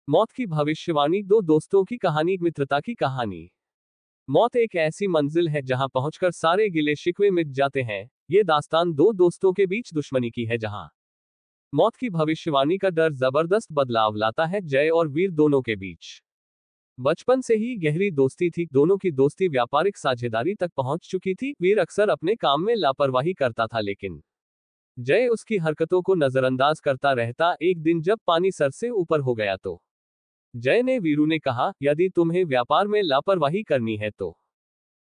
मौत की भविष्यवाणी, दो दोस्तों की कहानी, मित्रता की कहानी। मौत एक ऐसी मंजिल है जहां पहुंचकर सारे गिले शिकवे मिट जाते हैं। ये दास्तान दो दोस्तों के बीच दुश्मनी की है, जहां मौत की भविष्यवाणी का डर जबरदस्त बदलाव लाता है जय और वीर दोनों के बीच। बचपन से ही गहरी दोस्ती थी, दोनों की दोस्ती व्यापारिक साझेदारी तक पहुंच चुकी थी। वीर अक्सर अपने काम में लापरवाही करता था, लेकिन जय उसकी हरकतों को नजरअंदाज करता रहता। एक दिन जब पानी सर से ऊपर हो गया तो जय ने वीरू ने कहा, यदि तुम्हें व्यापार में लापरवाही करनी है तो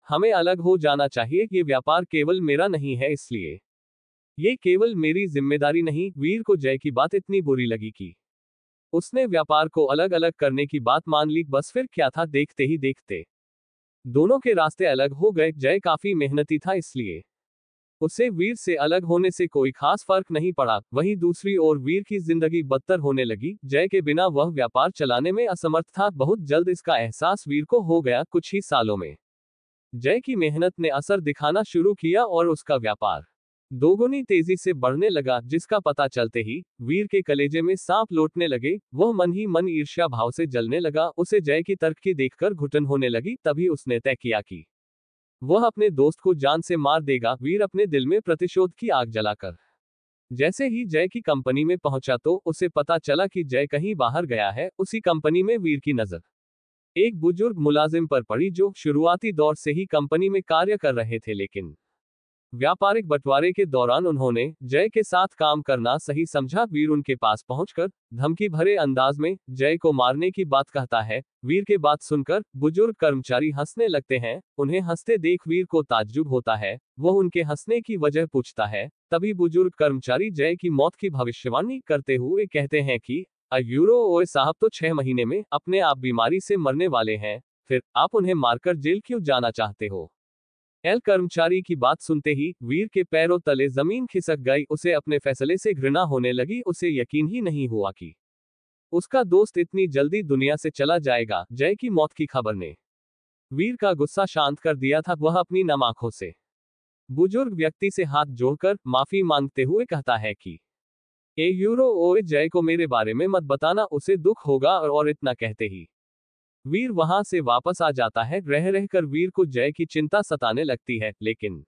हमें अलग हो जाना चाहिए। ये व्यापार केवल मेरा नहीं है, इसलिए ये केवल मेरी जिम्मेदारी नहीं। वीर को जय की बात इतनी बुरी लगी कि उसने व्यापार को अलग अलग करने की बात मान ली। बस फिर क्या था, देखते ही देखते दोनों के रास्ते अलग हो गए। जय काफी मेहनती था, इसलिए उसे वीर से अलग होने से कोई खास फर्क नहीं पड़ा। वहीं दूसरी ओर वीर की जिंदगी बदतर होने लगी। जय के बिना वह व्यापार चलाने में असमर्थ था। बहुत जल्द इसका एहसास वीर को हो गया। कुछ ही सालों में जय की मेहनत ने असर दिखाना शुरू किया और उसका व्यापार दोगुनी तेजी से बढ़ने लगा, जिसका पता चलते ही वीर के कलेजे में सांप लौटने लगे। वह मन ही मन ईर्ष्या भाव से जलने लगा। उसे जय की तरक्की देखकर घुटन होने लगी। तभी उसने तय किया कि वह अपने दोस्त को जान से मार देगा। वीर अपने दिल में प्रतिशोध की आग जलाकर जैसे ही जय की कंपनी में पहुंचा तो उसे पता चला कि जय कहीं बाहर गया है। उसी कंपनी में वीर की नजर एक बुजुर्ग मुलाजिम पर पड़ी, जो शुरुआती दौर से ही कंपनी में कार्य कर रहे थे, लेकिन व्यापारिक बंटवारे के दौरान उन्होंने जय के साथ काम करना सही समझा। वीर उनके पास पहुंचकर धमकी भरे अंदाज में जय को मारने की बात कहता है। वीर के बात सुनकर बुजुर्ग कर्मचारी हंसने लगते हैं। उन्हें हंसते देख वीर को ताज्जुब होता है। वह उनके हंसने की वजह पूछता है। तभी बुजुर्ग कर्मचारी जय की मौत की भविष्यवाणी करते हुए कहते हैं कि अयूरो ओए साहब तो 6 महीने में अपने आप बीमारी से मरने वाले हैं, फिर आप उन्हें मारकर जेल क्यों जाना चाहते हो। एल कर्मचारी की बात सुनते ही वीर के पैरों तले जमीन खिसक गई। उसे अपने फैसले से घृणा होने लगी। उसे यकीन ही नहीं हुआ कि उसका दोस्त इतनी जल्दी दुनिया से चला जाएगा। जय की मौत की खबर ने वीर का गुस्सा शांत कर दिया था। वह अपनी नम आंखों से बुजुर्ग व्यक्ति से हाथ जोड़कर माफी मांगते हुए कहता है कि ए यूरो ओए, जय को मेरे बारे में मत बताना, उसे दुख होगा। और इतना कहते ही वीर वहां से वापस आ जाता है। रह रहकर वीर को जय की चिंता सताने लगती है, लेकिन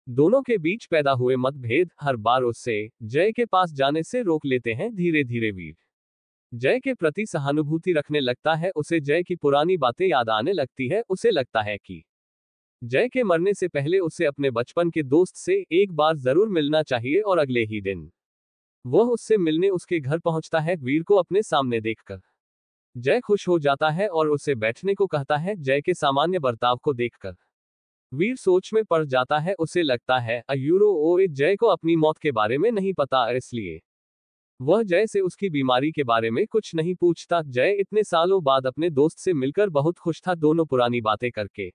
दोनों के बीच पैदा हुए मतभेद हर बार उससे जय के पास जाने से रोक लेते हैं। धीरे धीरे वीर जय के प्रति सहानुभूति रखने लगता है। उसे जय की पुरानी बातें याद आने लगती है। उसे लगता है कि जय के मरने से पहले उसे अपने बचपन के दोस्त से एक बार जरूर मिलना चाहिए। और अगले ही दिन वह उससे मिलने उसके घर पहुंचता है। वीर को अपने सामने देखकर जय खुश हो जाता है और उसे बैठने को कहता है। जय के सामान्य बर्ताव को देखकर वीर सोच में पड़ जाता है। उसे लगता है अयूरो ओए, जय को अपनी मौत के बारे में नहीं पता, इसलिए वह जय से उसकी बीमारी के बारे में कुछ नहीं पूछता। जय इतने सालों बाद अपने दोस्त से मिलकर बहुत खुश था। दोनों पुरानी बातें करके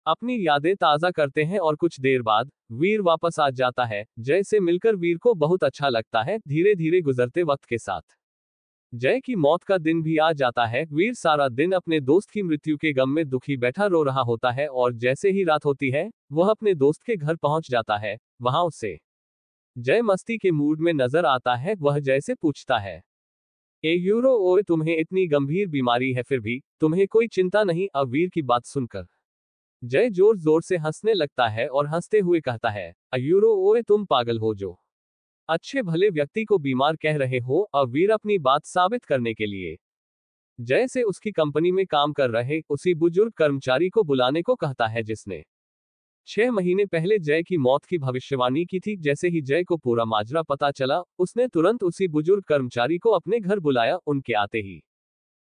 अपनी यादें ताजा करते हैं और कुछ देर बाद वीर वापस आ जाता है। जय से मिलकर वीर को बहुत अच्छा लगता है। धीरे धीरे गुजरते वक्त के साथ जय की मौत का दिन भी आ जाता है। वीर सारा दिन अपने दोस्त की मृत्यु के गम में दुखी बैठा रो रहा होता है। और जैसे ही रात होती है वह अपने दोस्त के घर पहुंच जाता है। वहां उसे जय मस्ती के मूड में नजर आता है। वह जय से पूछता है, ए यूरो ओए, तुम्हें इतनी गंभीर बीमारी है, फिर भी तुम्हें कोई चिंता नहीं। अब वीर की बात सुनकर जय जोर जोर से हंसने लगता है और हंसते हुए कहता है, अयूरो ओए, तुम पागल हो जो अच्छे भले व्यक्ति को बीमार कह रहे हो। अब वीर अपनी बात साबित करने के लिए जय से उसकी कंपनी में काम कर रहे उसी बुजुर्ग कर्मचारी को बुलाने को कहता है, जिसने 6 महीने पहले जय की मौत की भविष्यवाणी की थी। जैसे ही जय को पूरा माजरा पता चला, उसने तुरंत उसी बुजुर्ग कर्मचारी को अपने घर बुलाया। उनके आते ही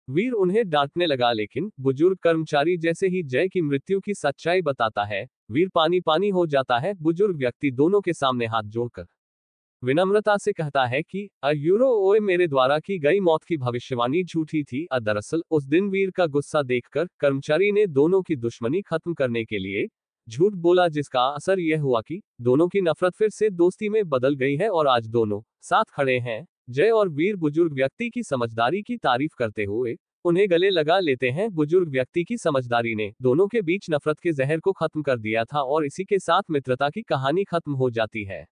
वीर उन्हें डांटने लगा, लेकिन बुजुर्ग कर्मचारी जैसे ही जय की मृत्यु की सच्चाई बताता है, वीर पानी पानी हो जाता है। बुजुर्ग व्यक्ति दोनों के सामने हाथ जोड़कर विनम्रता से कहता है कि अयूरो ओए, मेरे द्वारा की गई मौत की भविष्यवाणी झूठी थी। दरअसल उस दिन वीर का गुस्सा देखकर कर्मचारी ने दोनों की दुश्मनी खत्म करने के लिए झूठ बोला, जिसका असर यह हुआ कि दोनों की नफरत फिर से दोस्ती में बदल गई है और आज दोनों साथ खड़े हैं। जय और वीर बुजुर्ग व्यक्ति की समझदारी की तारीफ करते हुए उन्हें गले लगा लेते हैं। बुजुर्ग व्यक्ति की समझदारी ने दोनों के बीच नफरत के जहर को खत्म कर दिया था और इसी के साथ मित्रता की कहानी खत्म हो जाती है।